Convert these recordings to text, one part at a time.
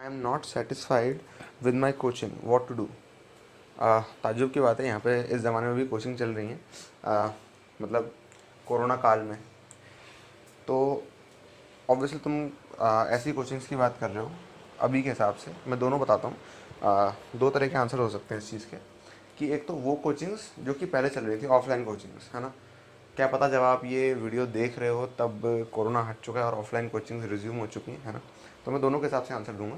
I am not satisfied with my coaching, what to do. ताज्जुब की बात है, यहाँ पे इस ज़माने में भी कोचिंग चल रही है, मतलब कोरोना काल में। तो ऑब्वियसली तुम ऐसी कोचिंग्स की बात कर रहे हो अभी के हिसाब से। मैं दोनों बताता हूँ, दो तरह के आंसर हो सकते हैं इस चीज़ के। कि एक तो वो कोचिंग्स जो कि पहले चल रही थी, ऑफलाइन कोचिंग्स, है ना। क्या पता जब आप ये वीडियो देख रहे हो तब कोरोना हट चुका है और ऑफलाइन कोचिंग्स रिज्यूम हो चुकी हैं, है ना। तो मैं दोनों के हिसाब से आंसर दूंगा,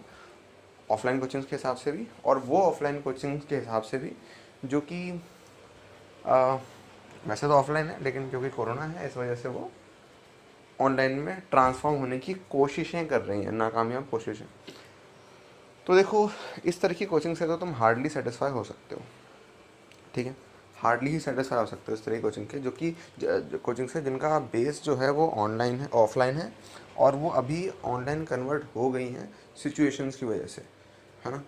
ऑफलाइन कोचिंग्स के हिसाब से भी और वो ऑफलाइन कोचिंग्स के हिसाब से भी जो कि वैसे तो ऑफलाइन है, लेकिन क्योंकि कोरोना है इस वजह से वो ऑनलाइन में ट्रांसफॉर्म होने की कोशिशें कर रही हैं, नाकामयाब कोशिशें। तो देखो, इस तरह की कोचिंग से तो तुम हार्डली सेटिस्फाई हो सकते हो, ठीक है। हार्डली ही सेटिस्फाई हो सकते हो इस तरह की कोचिंग के, जो कि कोचिंग से जिनका बेस जो है वो ऑनलाइन है, ऑफलाइन है, और वो अभी ऑनलाइन कन्वर्ट हो गई हैं सिचुएशंस की वजह से, है ना।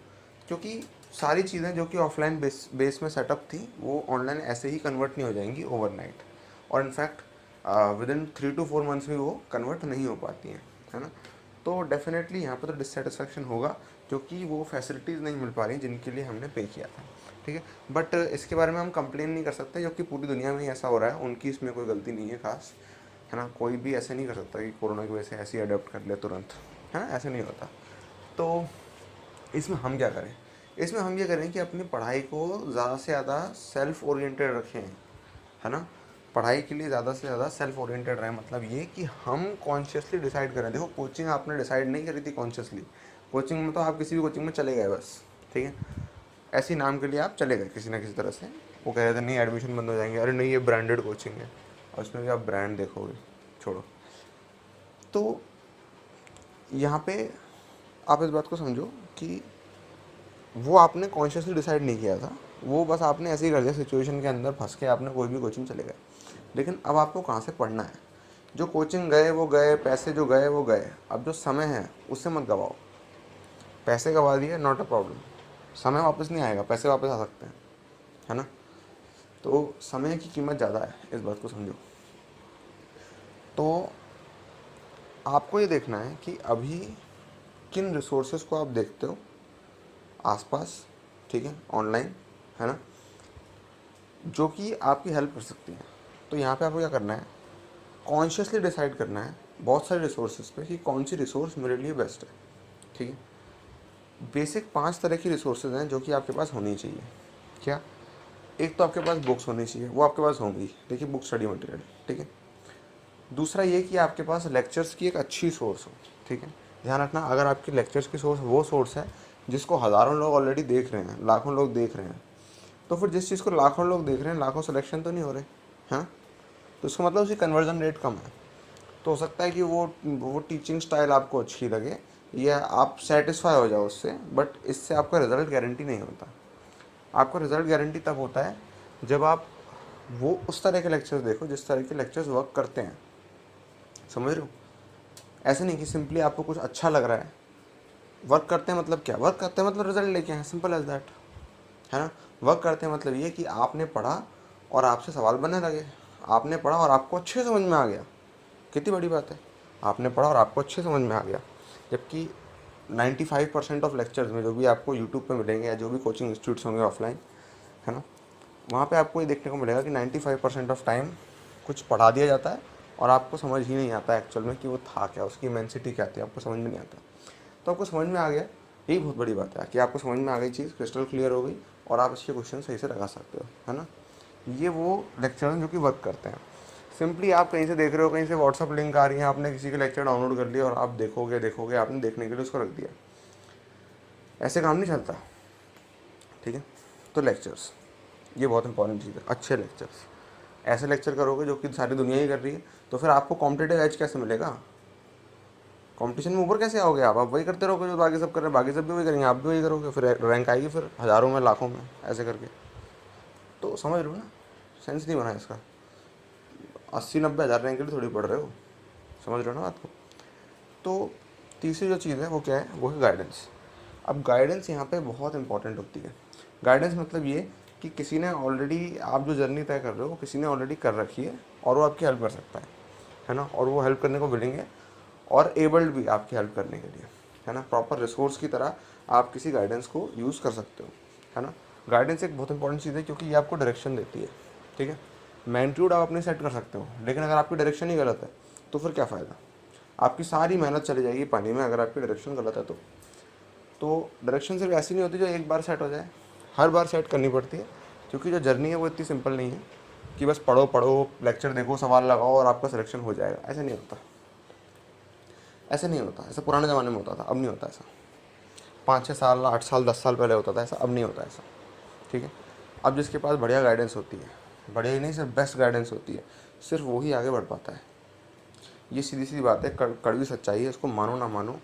क्योंकि सारी चीज़ें जो कि ऑफलाइन बेस में सेटअप थी वो ऑनलाइन ऐसे ही कन्वर्ट नहीं हो जाएंगी ओवरनाइट, और in fact with in 3 to 4 months में वो कन्वर्ट नहीं हो पाती हैं, है ना। तो डेफिनेटली यहाँ पर तो डिससेटिस्फैक्शन होगा, क्योंकि वो फैसिलिटीज़ नहीं मिल पा रही जिनके लिए हमने पे किया था, ठीक है। बट इसके बारे में हम कंप्लेन नहीं कर सकते, क्योंकि पूरी दुनिया में ही ऐसा हो रहा है, उनकी इसमें कोई गलती नहीं है खास, है ना। कोई भी ऐसे नहीं कर सकता कि कोरोना की वजह से ऐसे ही अडॉप्ट कर ले तुरंत, है ना, ऐसे नहीं होता। तो इसमें हम क्या करें, इसमें हम ये करें कि अपनी पढ़ाई को ज़्यादा से ज़्यादा सेल्फ ओरिएंटेड रखें, है ना। पढ़ाई के लिए ज़्यादा से ज़्यादा सेल्फ ओरिएंटेड रहें, मतलब ये कि हम कॉन्शियसली डिसाइड करें। देखो, कोचिंग आपने डिसाइड नहीं करी थी कॉन्शियसली, कोचिंग में तो आप किसी भी कोचिंग में चले गए बस, ठीक है। ऐसे नाम के लिए आप चले गए किसी ना किसी तरह से। वो कह रहे थे नहीं एडमिशन बंद हो जाएंगे, अरे नहीं ये ब्रांडेड कोचिंग है, और उसमें भी आप ब्रांड देखोगे, छोड़ो। तो यहाँ पे आप इस बात को समझो कि वो आपने कॉन्शियसली डिसाइड नहीं किया था, वो बस आपने ऐसे ही कर दिया, सिचुएशन के अंदर फंस के आपने कोई भी कोचिंग चले गए। लेकिन अब आपको कहाँ से पढ़ना है, जो कोचिंग गए वो गए, पैसे जो गए वो गए, अब जो समय है उससे मत गवाओ। पैसे गवा दिए, नॉट अ प्रॉब्लम, समय वापस नहीं आएगा, पैसे वापस आ सकते हैं, है ना। तो समय की कीमत ज़्यादा है, इस बात को समझो। तो आपको ये देखना है कि अभी किन रिसोर्सेज को आप देखते हो आसपास, ठीक है, ऑनलाइन, है ना, जो कि आपकी हेल्प कर सकती हैं। तो यहाँ पे आपको क्या करना है, कॉन्शियसली डिसाइड करना है बहुत सारे रिसोर्सेज पे कि कौन सी रिसोर्स मेरे लिए बेस्ट है, ठीक है। बेसिक 5 तरह की रिसोर्सेज हैं जो कि आपके पास होनी चाहिए। क्या? एक तो आपके पास बुक्स होनी चाहिए, वो आपके पास होंगी, देखिए बुक स्टडी मटेरियल, ठीक है। दूसरा ये कि आपके पास लेक्चर्स की एक अच्छी सोर्स हो, ठीक है। ध्यान रखना, अगर आपकी लेक्चर्स की सोर्स वो सोर्स है जिसको हज़ारों लोग ऑलरेडी देख रहे हैं, लाखों लोग देख रहे हैं, तो फिर जिस चीज़ को लाखों लोग देख रहे हैं, लाखों सिलेक्शन तो नहीं हो रहे, हाँ। तो इसका मतलब उसकी कन्वर्जन रेट कम है। तो हो सकता है कि वो टीचिंग स्टाइल आपको अच्छी लगे या आप सेटिस्फाई हो जाओ उससे, बट इससे आपका रिज़ल्ट गारंटी नहीं होता। आपका रिज़ल्ट गारंटी तब होता है जब आप वो उस तरह के लेक्चर्स देखो जिस तरह के लेक्चर्स वर्क करते हैं, समझ रहे हो। ऐसे नहीं कि सिंपली आपको कुछ अच्छा लग रहा है, वर्क करते हैं मतलब क्या, वर्क करते हैं मतलब रिजल्ट लेके हैं, सिंपल एज दैट, है ना। वर्क करते हैं मतलब ये कि आपने पढ़ा और आपसे सवाल बनने लगे, आपने पढ़ा और आपको अच्छे समझ में आ गया, कितनी बड़ी बात है, आपने पढ़ा और आपको अच्छे समझ में आ गया। जबकि 95% ऑफ लेक्चर्स में जो भी आपको यूट्यूब पे मिलेंगे या जो भी कोचिंग इंस्टीट्यूट्स होंगे ऑफलाइन, है ना, वहाँ पे आपको ये देखने को मिलेगा कि 95% ऑफ टाइम कुछ पढ़ा दिया जाता है और आपको समझ ही नहीं आता एक्चुअल में कि वो था क्या, उसकी इमेंसिटी क्या थी, आपको समझ में नहीं आता। तो आपको समझ में आ गया, यही बहुत बड़ी बात है कि आपको समझ में आ गई, चीज़ क्रिस्टल क्लियर हो गई और आप इसके क्वेश्चन सही से लगा सकते हो, है ना। ये वो लेक्चर जो कि वर्क करते हैं। सिंपली आप कहीं से देख रहे हो, कहीं से व्हाट्सअप लिंक आ रही है, आपने किसी के लेक्चर डाउनलोड कर लिया और आप देखोगे आपने देखने के लिए उसको रख दिया, ऐसे काम नहीं चलता, ठीक है। तो लेक्चर्स ये बहुत इंपॉर्टेंट चीज़ है, अच्छे लेक्चर्स। ऐसे लेक्चर करोगे जो कि सारी दुनिया ही कर रही है, तो फिर आपको कॉम्पिटेटिव एज कैसे मिलेगा, कंपटीशन में ऊपर कैसे आओगे आप वही करते रहोगे जो बाकी सब कर रहे हैं, बाकी सब भी वही करेंगे, आप भी वही करोगे, फिर रैंक आएगी फिर हज़ारों में, लाखों में, ऐसे करके। तो समझ लो ना, सेंस नहीं बना इसका। 80-90 हज़ार रैंक के लिए थोड़ी पढ़ रहे हो, समझ लो ना बात को। तो तीसरी जो चीज़ है वो क्या है, वो है गाइडेंस। अब गाइडेंस यहाँ पे बहुत इंपॉर्टेंट होती है। गाइडेंस मतलब ये कि किसी ने ऑलरेडी, आप जो जर्नी तय कर रहे हो किसी ने ऑलरेडी कर रखी है और वो आपकी हेल्प कर सकता है ना, और वो हेल्प करने को विलिंग है और एबल्ड भी आपकी हेल्प करने के लिए, है ना, प्रॉपर रिसोर्स की तरह आप किसी गाइडेंस को यूज़ कर सकते हो, है ना। गाइडेंस एक बहुत इंपॉर्टेंट चीज़ है क्योंकि ये आपको डायरेक्शन देती है, ठीक है। मैग्नीट्यूड आप अपने सेट कर सकते हो, लेकिन अगर आपकी डायरेक्शन ही गलत है तो फिर क्या फ़ायदा, आपकी सारी मेहनत चली जाएगी पानी में अगर आपकी डायरेक्शन गलत है तो डायरेक्शन सिर्फ ऐसी नहीं होती जो एक बार सेट हो जाए, हर बार सेट करनी पड़ती है, क्योंकि जो जर्नी है वो इतनी सिंपल नहीं है कि बस पढ़ो पढ़ो लेक्चर देखो सवाल लगाओ और आपका सिलेक्शन हो जाएगा। ऐसा नहीं होता, ऐसे नहीं होता। ऐसा पुराने ज़माने में होता था, अब नहीं होता ऐसा। 5-6 साल 8 साल 10 साल पहले होता था ऐसा, अब नहीं होता ऐसा, ठीक है। अब जिसके पास बढ़िया गाइडेंस होती है, बढ़िया ही नहीं सिर्फ बेस्ट गाइडेंस होती है, सिर्फ वही आगे बढ़ पाता है। ये सीधी सीधी बात है, कड़वी सच्चाई है, इसको मानो ना मानो,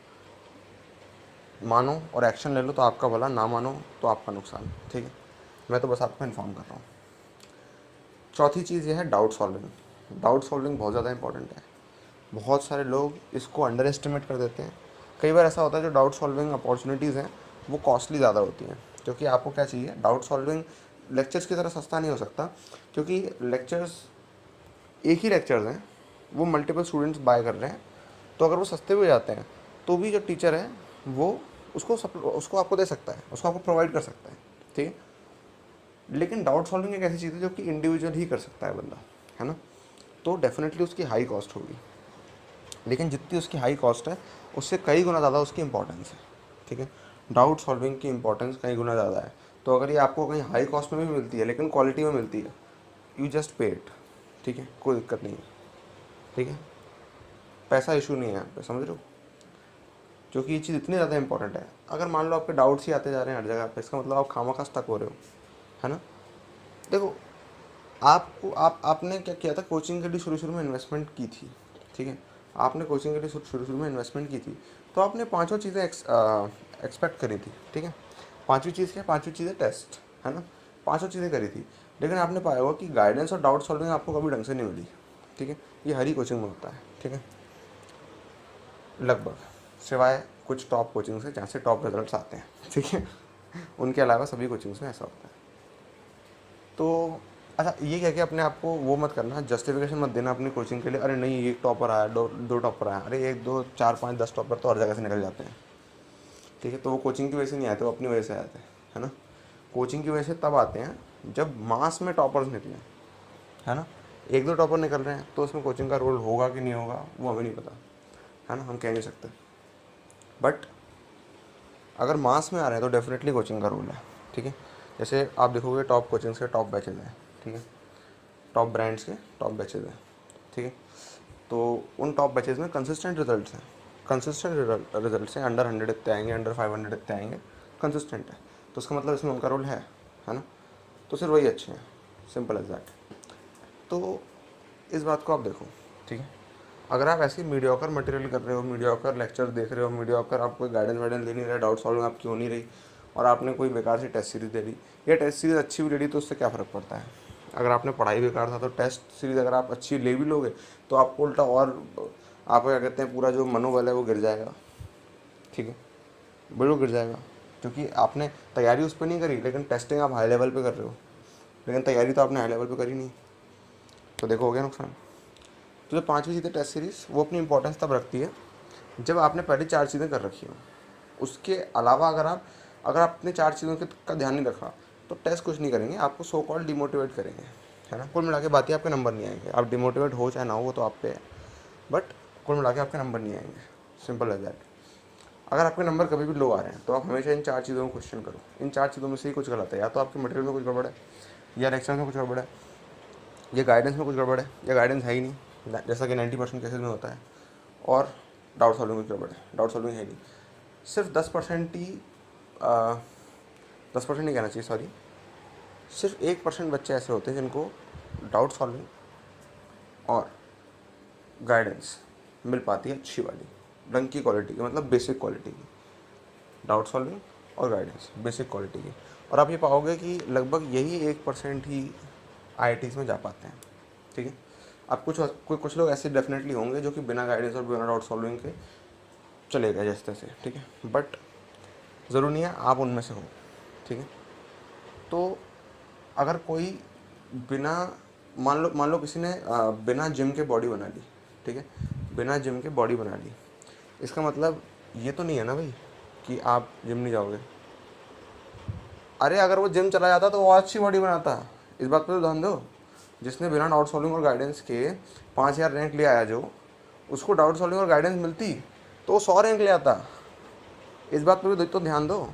मानो और एक्शन ले लो तो आपका भला, ना मानो तो आपका नुकसान, ठीक है। मैं तो बस आपको इन्फॉर्म कर रहा हूँ। चौथी चीज़ ये है डाउट सॉल्विंग। डाउट सॉल्विंग बहुत ज़्यादा इंपॉर्टेंट है। बहुत सारे लोग इसको अंडर एस्टिमेट कर देते हैं। कई बार ऐसा होता है जो डाउट सॉल्विंग अपॉर्चुनिटीज़ हैं वो कॉस्टली ज़्यादा होती हैं, क्योंकि आपको क्या चाहिए, डाउट सॉल्विंग लेक्चर्स की तरह सस्ता नहीं हो सकता, क्योंकि लेक्चर्स एक ही लेक्चर्स हैं, वो मल्टीपल स्टूडेंट्स बाय कर रहे हैं, तो अगर वो सस्ते भी हो जाते हैं तो भी जो टीचर है वो उसको आपको दे सकता है, उसको आपको प्रोवाइड कर सकता है, ठीक है। लेकिन डाउट सॉल्विंग एक ऐसी चीज़ है जो कि इंडिविजुअल ही कर सकता है बंदा, है ना। तो डेफिनेटली उसकी हाई कॉस्ट होगी, लेकिन जितनी उसकी हाई कॉस्ट है उससे कई गुना ज़्यादा उसकी इंपॉर्टेंस है, ठीक है। डाउट सॉल्विंग की इंपॉर्टेंस कई गुना ज़्यादा है। तो अगर ये आपको कहीं हाई कॉस्ट में भी मिलती है लेकिन क्वालिटी में मिलती है, यू जस्ट पे इट, ठीक है, कोई दिक्कत नहीं है, ठीक है। पैसा इशू नहीं है यहाँ पे, समझ रहे हो, क्योंकि ये चीज़ इतनी ज़्यादा इंपॉर्टेंट है। अगर मान लो आपके डाउट्स ही आते जा रहे हैं हर जगह पे, इसका मतलब आप खामा स्टक हो रहे हो, है ना। देखो आपने क्या किया था, कोचिंग के लिए शुरू में इन्वेस्टमेंट की थी, ठीक है। आपने कोचिंग के लिए शुरू में इन्वेस्टमेंट की थी, तो आपने पांचों चीज़ें एक्सपेक्ट करी थी, ठीक है। पांचवी चीज़ क्या, पांचवी चीज़ें टेस्ट, है ना। पांचों चीज़ें करी थी, लेकिन आपने पाया होगा कि गाइडेंस और डाउट सॉल्विंग आपको कभी ढंग से नहीं मिली, ठीक है। ये हर ही कोचिंग में होता है, ठीक है, लगभग, सिवाय कुछ टॉप कोचिंग से जहाँ से टॉप रिजल्ट्स आते हैं, ठीक है। उनके अलावा सभी कोचिंग्स में ऐसा होता है। तो अच्छा, ये क्या कि अपने आप को वो मत करना, जस्टिफिकेशन मत देना अपनी कोचिंग के लिए, अरे नहीं एक टॉपर आया, दो टॉपर आया, अरे 1 2 4 5 10 टॉपर तो हर जगह से निकल जाते हैं, ठीक है। तो वो कोचिंग की वजह से नहीं आते, वो अपनी वजह से आते हैं, है ना। कोचिंग की वजह से तब आते हैं जब मास में टॉपर्स निकले, है ना। 1 2 टॉपर निकल रहे हैं तो उसमें कोचिंग का रोल होगा कि नहीं होगा वो हमें नहीं पता, है ना, हम कह नहीं सकते। बट अगर मास में आ रहे हैं तो डेफिनेटली कोचिंग का रोल है, ठीक है। जैसे आप देखोगे टॉप कोचिंग्स के टॉप बैचेज हैं, ठीक है, टॉप ब्रांड्स के टॉप बैचेज हैं, ठीक है। तो उन टॉप बैचेज में कंसिस्टेंट रिजल्ट्स हैं, कंसिस्टेंट रिजल्ट्स हैं, अंडर 100 इतने आएंगे, अंडर 500 इतने आएंगे, कंसिस्टेंट है, तो उसका मतलब इसमें उनका रोल है ना। तो सिर्फ वही अच्छे हैं, सिंपल एज दैट। तो इस बात को आप देखो, ठीक है। अगर आप ऐसे मीडियोकर मटेरियल कर रहे हो, मीडियोकर लेक्चर देख रहे हो, मीडियोकर आप कोई गाइडेंस वाइडेंस ले नहीं रहे, डाउट सॉल्विंग आपकी हो नहीं रही, और आपने कोई बेकार सी टेस्ट सीरीज दे दी, या टेस्ट सीरीज अच्छी भी ले ली तो उससे क्या फ़र्क पड़ता है। अगर आपने पढ़ाई बेकार था तो टेस्ट सीरीज अगर आप अच्छी ले भी लोगे तो आपको उल्टा और आपका क्या कहते हैं पूरा जो मनोबल है वो गिर जाएगा, ठीक है, बिल्कुल गिर जाएगा, क्योंकि आपने तैयारी उस पर नहीं करी, लेकिन टेस्टिंग आप हाई लेवल पे कर रहे हो, लेकिन तैयारी तो आपने हाई लेवल पे करी नहीं, तो देखो हो गया नुकसान। तो जो पांचवी चीज़ें टेस्ट सीरीज वो अपनी इंपॉर्टेंस तब रखती है जब आपने पहले 4 चीज़ें कर रखी हो। उसके अलावा अगर आप अपने 4 चीज़ों का ध्यान नहीं रखा तो टेस्ट कुछ नहीं करेंगे, आपको सो कॉल डिमोटिवेट करेंगे, है ना। कुल मिला के बात ही आपके नंबर नहीं आएंगे, आप डिमोटिवेट हो चाहे ना हो वो तो आप पे है, बट कुल मिला के आपके नंबर नहीं आएंगे, सिंपल एज दैट। अगर आपके नंबर कभी भी लो आ रहे हैं तो आप हमेशा इन 4 चीज़ों को क्वेश्चन करो, इन 4 चीज़ों में से ही कुछ गलत है, या तो आपके मटेरियल में कुछ गड़बड़ है, या लेक्चर में कुछ गड़बड़ है, या गाइडेंस में कुछ गड़बड़ है, या गाइडेंस है ही नहीं, जैसा कि 90% केसेज में होता है, और डाउट सॉल्विंग में गड़बड़ है, डाउट सॉल्विंग है नहीं। सिर्फ 10% ही 10% नहीं कहना चाहिए, सॉरी, सिर्फ 1% बच्चे ऐसे होते हैं जिनको डाउट सॉल्विंग और गाइडेंस मिल पाती है अच्छी वाली, ढंग की क्वालिटी की, मतलब बेसिक क्वालिटी की, डाउट सॉल्विंग और गाइडेंस बेसिक क्वालिटी की। और आप ये पाओगे कि लगभग यही 1% ही IITs में जा पाते हैं, ठीक है। अब कुछ लोग ऐसे डेफिनेटली होंगे जो कि बिना गाइडेंस और बिना डाउट सॉल्विंग के चले गए जैसे तैसे, ठीक है, बट ज़रूरी नहीं है आप उनमें से हो, ठीक है। तो अगर कोई बिना मान लो किसी ने बिना जिम के बॉडी बना ली, ठीक है, बिना जिम के बॉडी बना ली, इसका मतलब ये तो नहीं है ना भाई कि आप जिम नहीं जाओगे। अरे अगर वो जिम चला जाता तो वो अच्छी बॉडी बनाता, इस बात पर तो ध्यान दो। जिसने बिना डाउट सॉल्विंग और गाइडेंस के 5,000 रैंक ले आया, जो उसको डाउट सॉल्विंग और गाइडेंस मिलती तो वो 100 रैंक ले आता। इस बात पर भी तो ध्यान दो,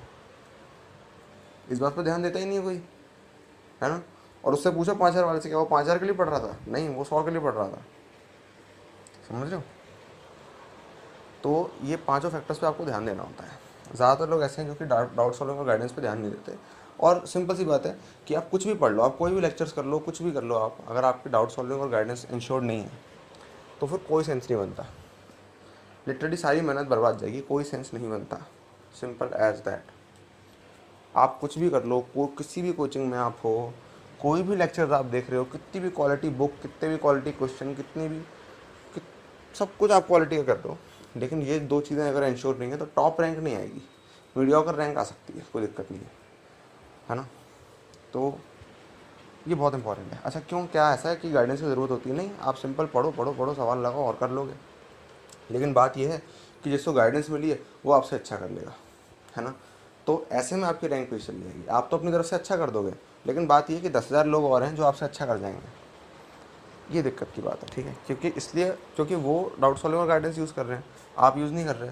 इस बात पर ध्यान देता ही नहीं है कोई, है ना। और उससे पूछो 5,000 वाले से, क्या वो 5,000 के लिए पढ़ रहा था? नहीं, वो 100 के लिए पढ़ रहा था। समझ रहे हो? तो ये पांचों फैक्टर्स पे आपको ध्यान देना होता है। ज़्यादातर लोग ऐसे हैं जो कि डाउट सॉल्विंग और गाइडेंस पे ध्यान नहीं देते। और सिंपल सी बात है कि आप कुछ भी पढ़ लो, आप कोई भी लेक्चर्स कर लो, कुछ भी कर लो, आप अगर आपकी डाउट सॉल्विंग और गाइडेंस इंश्योर्ड नहीं है तो फिर कोई सेंस नहीं बनता। लिटरली सारी मेहनत बर्बाद जाएगी, कोई सेंस नहीं बनता। Simple as that. आप कुछ भी कर लो, किसी भी कोचिंग में आप हो, कोई भी लेक्चर आप देख रहे हो, कितनी भी क्वालिटी बुक, कितने भी क्वालिटी क्वेश्चन, कितनी भी सब कुछ आप क्वालिटी का कर रहे हो, लेकिन ये दो चीज़ें अगर इंश्योर नहीं है तो टॉप रैंक नहीं आएगी, मीडियोकर रैंक आ सकती है, कोई दिक्कत नहीं है ना। तो ये बहुत इंपॉर्टेंट है। अच्छा, क्यों, क्या ऐसा है कि गाइडेंस की ज़रूरत होती है? नहीं, आप सिंपल पढ़ो पढ़ो पढ़ो, सवाल लगाओ और कर लोगे। लेकिन बात यह है कि जिसको गाइडेंस मिली है वो आपसे अच्छा कर लेगा, है ना। तो ऐसे में आपकी रैंक पीछे चली जाएगी। आप तो अपनी तरफ से अच्छा कर दोगे, लेकिन बात यह है कि 10,000 लोग और हैं जो आपसे अच्छा कर जाएंगे। ये दिक्कत की बात है, ठीक है। क्योंकि वो डाउट सॉल्विंग और गाइडेंस यूज़ कर रहे हैं, आप यूज़ नहीं कर रहे,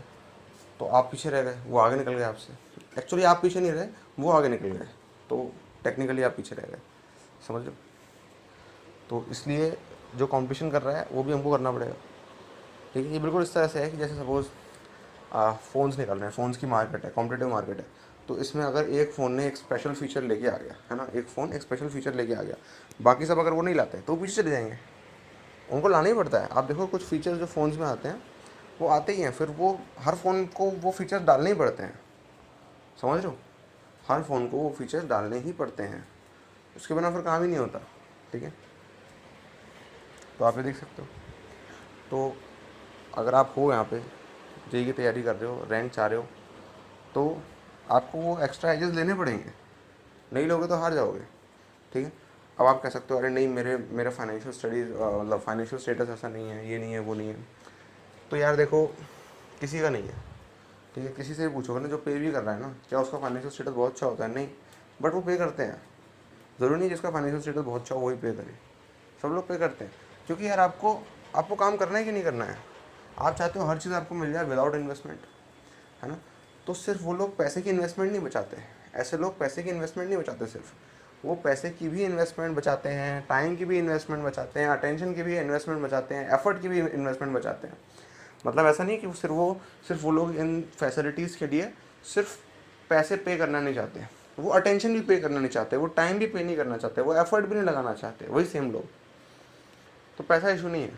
तो आप पीछे रह गए, वो आगे निकल गए आपसे। एक्चुअली आप पीछे नहीं रहे, वो आगे निकल गए, तो टेक्निकली आप पीछे रह गए। समझ लो। तो इसलिए जो कंपटीशन कर रहा है वो भी हमको करना पड़ेगा, ठीक है। ये बिल्कुल इस तरह से है कि जैसे सपोज़ फ़ोन्स निकल रहे हैं, फ़ोन्स की मार्केट है, कॉम्पिटिटिव मार्केट है। तो इसमें अगर एक फ़ोन ने एक स्पेशल फीचर लेके आ गया, है ना, एक फ़ोन एक स्पेशल फीचर लेके आ गया, बाकी सब अगर वो नहीं लाते तो पीछे चले जाएंगे। उनको लाना ही पड़ता है। आप देखो कुछ फीचर्स जो फ़ोन्स में आते हैं वो आते ही हैं, फिर वो हर फ़ोन को वो फीचर्स डालने ही पड़ते हैं। समझ रहे हो? हर फ़ोन को वो फीचर्स डालने ही पड़ते हैं, उसके बिना फिर काम ही नहीं होता, ठीक है। तो आप ये देख सकते हो। तो अगर आप हो यहाँ पे जेईई की तैयारी कर रहे हो, रैंक चाह रहे हो, तो आपको वो एक्स्ट्रा एजेस लेने पड़ेंगे, नहीं लोगे तो हार जाओगे, ठीक है। अब आप कह सकते हो अरे नहीं, मेरा फाइनेंशियल स्टडीज़ मतलब फाइनेंशियल स्टेटस ऐसा नहीं है, ये नहीं है, वो नहीं है। तो यार देखो, किसी का नहीं है, ठीक है। किसी से भी पूछोगे ना जो पे भी कर रहा है ना, क्या उसका फाइनेंशियल स्टेटस बहुत अच्छा होता है? नहीं, बट वो पे करते हैं। ज़रूरी नहीं जिसका फाइनेंशियल स्टेटस बहुत अच्छा हो वही पे करे, सब लोग पे करते हैं। क्योंकि यार आपको काम करना है कि नहीं करना है? आप चाहते हो हर चीज़ आपको मिल जाए विदाउट इन्वेस्टमेंट, है ना। तो सिर्फ वो लोग पैसे की इन्वेस्टमेंट नहीं बचाते, ऐसे लोग पैसे की इन्वेस्टमेंट नहीं बचाते, सिर्फ वो पैसे की भी इन्वेस्टमेंट बचाते हैं, टाइम की भी इन्वेस्टमेंट बचाते हैं, अटेंशन की भी इन्वेस्टमेंट बचाते हैं, एफर्ट की भी इन्वेस्टमेंट बचाते हैं। मतलब ऐसा नहीं कि सिर्फ वो लोग इन फैसिलिटीज़ के लिए सिर्फ पैसे पे करना नहीं चाहते, वो अटेंशन भी पे करना नहीं चाहते, वो टाइम भी पे नहीं करना चाहते, वो एफर्ट भी नहीं लगाना चाहते, वही सेम लोग। तो पैसा इशू नहीं है,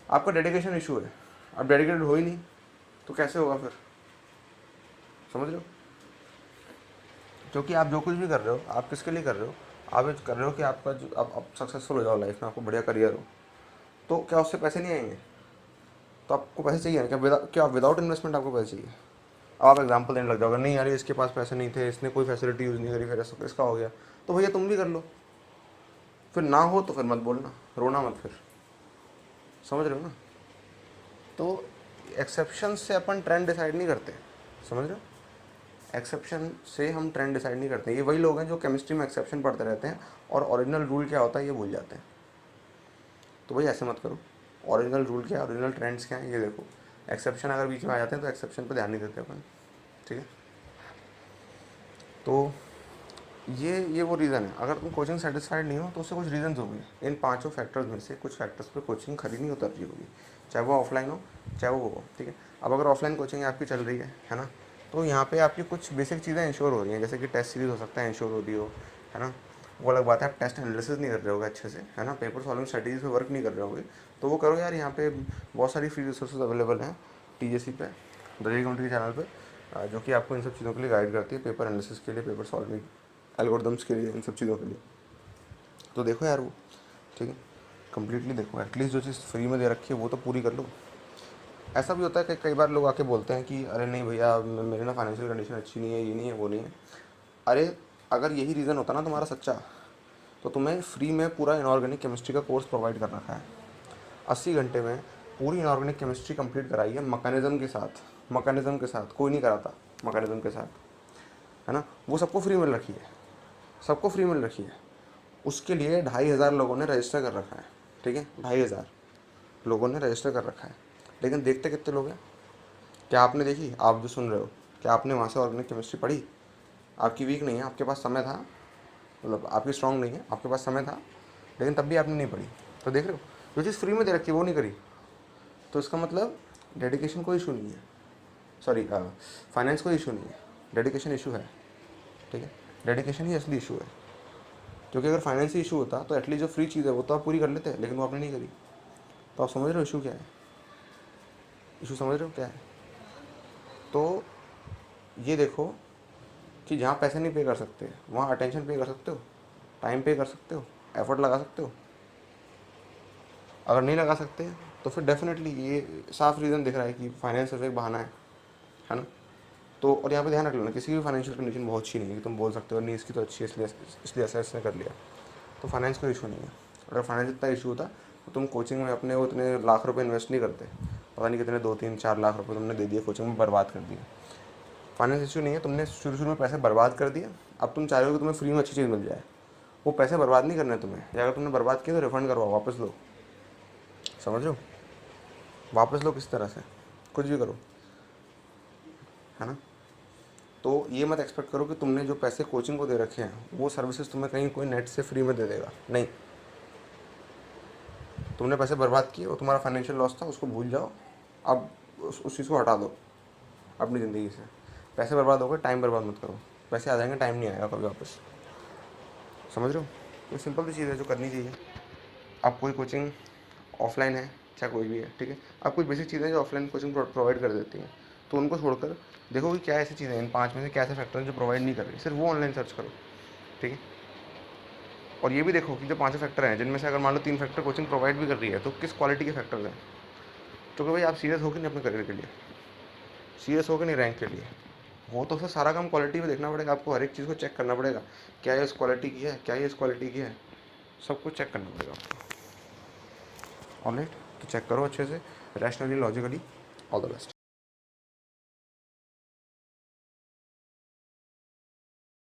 आपका डेडिकेशन इशू है। आप डेडिकेटेड हो ही नहीं तो कैसे होगा फिर? समझ रहे हो? क्योंकि आप जो कुछ भी कर रहे हो, आप किसके लिए कर रहे हो? आप ये कर रहे हो कि आपका जो आप सक्सेसफुल हो जाओ लाइफ में, आपको बढ़िया करियर हो। तो क्या उससे पैसे नहीं आएंगे? तो आपको पैसे चाहिए ना, क्या विदाउट इन्वेस्टमेंट आपको पैसे चाहिए? अब आप एग्जाम्पल देने लग जाओगे, नहीं यार इसके पास पैसे नहीं थे, इसने कोई फैसिलिटी यूज़ नहीं करी, फिर इसका हो गया। तो भैया तुम भी कर लो, फिर ना हो तो फिर मत बोलना, रोना मत फिर। समझ रहे हो ना? तो एक्सेप्शन से अपन ट्रेंड डिसाइड नहीं करते, समझ रहे हो? एक्सेप्शन से हम ट्रेंड डिसाइड नहीं करते। ये वही लोग हैं जो केमिस्ट्री में एक्सेप्शन पढ़ते रहते हैं और ओरिजिनल रूल क्या होता है ये भूल जाते हैं। तो भाई ऐसे मत करो। ओरिजिनल रूल क्या है, ओरिजिनल ट्रेंड्स क्या हैं, ये देखो। एक्सेप्शन अगर बीच में आ जाते हैं तो एक्सेप्शन पे ध्यान नहीं देते अपन, ठीक है। तो ये वो रीज़न है। अगर तुम कोचिंग सेटिस्फाइड नहीं हो तो उससे कुछ रीजंस होंगे। इन पांचों फैक्टर्स में से कुछ फैक्टर्स पे कोचिंग खरीदनी उतर रही होगी, चाहे वो ऑफलाइन हो चाहे वो हो, ठीक है। अब अगर ऑफलाइन कोचिंग आपकी चल रही है ना, तो यहाँ पे आपकी कुछ बेसिक चीज़ें इंश्योर हो रही हैं, जैसे कि टेस्ट सीरीज हो सकता है इंश्योर हो रही हो, है ना। वो अलग बात है, आप टेस्ट एनालिसिस नहीं कर रहे होगे अच्छे से, है ना, पेपर सॉल्विंग स्ट्रेटजीज पे वर्क नहीं कर रहे होगे, तो वो करो यार। यहाँ पे बहुत सारी फ्री रिसोर्सेज अवेलेबल हैं TJC पे, दिल्ली कम्युनिटी के चैनल पे, जो कि आपको इन सब चीज़ों के लिए गाइड करती है, पेपर एनालिसिस के लिए, पेपर सॉल्विंग एल्गोरिदम्स के लिए, इन सब चीज़ों के लिए। तो देखो यार वो, ठीक है, कम्प्लीटली देखो। एटलीस्ट जो चीज़ फ्री में दे रखी है वो तो पूरी कर लो। ऐसा भी होता है कि कई बार लोग आके बोलते हैं कि अरे नहीं भैया मेरी ना फाइनेंशियल कंडीशन अच्छी नहीं है, ये नहीं है, वो नहीं है। अरे अगर यही रीज़न होता ना तुम्हारा सच्चा, तो तुम्हें फ्री में पूरा इनऑर्गेनिक केमिस्ट्री का कोर्स प्रोवाइड कर रखा है। 80 घंटे में पूरी इनऑर्गेनिक केमिस्ट्री कंप्लीट कराई है, मैकेनिज्म के साथ कोई नहीं कराता। मैकेनिज्म के साथ, है ना, वो सबको फ्री मिल रखी है, सबको फ्री मिल रखी है। उसके लिए 2,500 लोगों ने रजिस्टर कर रखा है, ठीक है, 2,500 लोगों ने रजिस्टर कर रखा है। लेकिन देखते कितने लोग हैं? क्या आपने देखी? आप जो सुन रहे हो, क्या आपने वहाँ से ऑर्गेनिक केमिस्ट्री पढ़ी? आपकी वीक नहीं है, आपके पास समय था, मतलब आपकी स्ट्रॉन्ग नहीं है, आपके पास समय था, लेकिन तब भी आपने नहीं पढ़ी। तो देख रहे हो, जो चीज़ फ्री में दे रखी है वो नहीं करी, तो इसका मतलब डेडिकेशन कोई इशू नहीं है, सॉरी फाइनेंस कोई इशू नहीं है, डेडिकेशन इशू है, ठीक है, डेडिकेशन ही असली इशू है। क्योंकि अगर फाइनेंस ही इशू होता तो एटलीस्ट जो फ्री चीज़ है वो तो आप पूरी कर लेते, लेकिन वो आपने नहीं करी। तो आप समझ रहे हो इशू क्या है? इशू समझ रहे हो क्या है? तो ये देखो कि जहाँ पैसे नहीं पे कर सकते वहाँ अटेंशन पे कर सकते हो, टाइम पे कर सकते हो, एफर्ट लगा सकते हो। अगर नहीं लगा सकते तो फिर डेफिनेटली ये साफ रीज़न दिख रहा है कि फाइनेंस सिर्फ एक बहाना है ना। तो और यहाँ पे ध्यान रख लेना, किसी की फाइनेंशियल कंडीशन बहुत अच्छी नहीं है कि तुम बोल सकते हो नहीं इसकी तो अच्छी है इसलिए ऐसा इसने कर लिया। तो फाइनेंस कोई इशू नहीं है। अगर फाइनेंस इतना इशू होता तो तुम कोचिंग में अपने वो इतने लाख रुपए इन्वेस्ट नहीं करते, पता नहीं कितने 2-3-4 लाख रुपए तुमने दे दिए कोचिंग में, बर्बाद कर दिए। फाइनेंस इशू नहीं है, तुमने शुरू में पैसे बर्बाद कर दिए, अब तुम चाह रहे हो कि तुम्हें फ्री में अच्छी चीज़ मिल जाए। वो पैसे बर्बाद नहीं करने तुम्हें, या अगर तुमने बर्बाद किया तो रिफंड करवाओ, वापस लो। समझ रहे हो? वापस लो किस तरह से, कुछ भी करो, है ना। तो ये मत एक्सपेक्ट करो कि तुमने जो पैसे कोचिंग को दे रखे हैं वो सर्विसेज तुम्हें कहीं कोई नेट से फ्री में दे देगा, नहीं। तुमने पैसे बर्बाद किए, वो तुम्हारा फाइनेंशियल लॉस था, उसको भूल जाओ। अब उस चीज़ को हटा दो अपनी ज़िंदगी से। पैसे बर्बाद हो गए, टाइम बर्बाद मत करो। पैसे आ जाएंगे, टाइम नहीं आएगा कभी वापस। समझ रहे हो? ये सिंपल सी चीज़ है जो करनी चाहिए। अब कोई कोचिंग ऑफलाइन है चाहे कोई भी है, ठीक है, अब कुछ बेसिक चीज़ें जो ऑफलाइन कोचिंग प्रोवाइड कर देती हैं, तो उनको छोड़कर देखो कि क्या ऐसी चीज़ें हैं, इन 5 में से क्या ऐसे फैक्टर हैं जो प्रोवाइड नहीं कर रही, सिर्फ वो ऑनलाइन सर्च करो, ठीक है। और ये भी देखो कि जो 5 फैक्टर हैं जिनमें से अगर मान लो 3 फैक्टर कोचिंग प्रोवाइड भी कर रही है तो किस क्वालिटी के फैक्टर्स हैं। क्योंकि भाई आप सीरियस हो कि नहीं अपने करियर के लिए, सीरियस हो कि नहीं रैंक के लिए, वो तो फिर सारा काम क्वालिटी में देखना पड़ेगा आपको। हर एक चीज़ को चेक करना पड़ेगा, क्या ये इस क्वालिटी की है, क्या ये इस क्वालिटी की है, सब कुछ चेक करना पड़ेगा आपको। ऑलराइट, तो चेक करो अच्छे से, rationally, logically. All the best.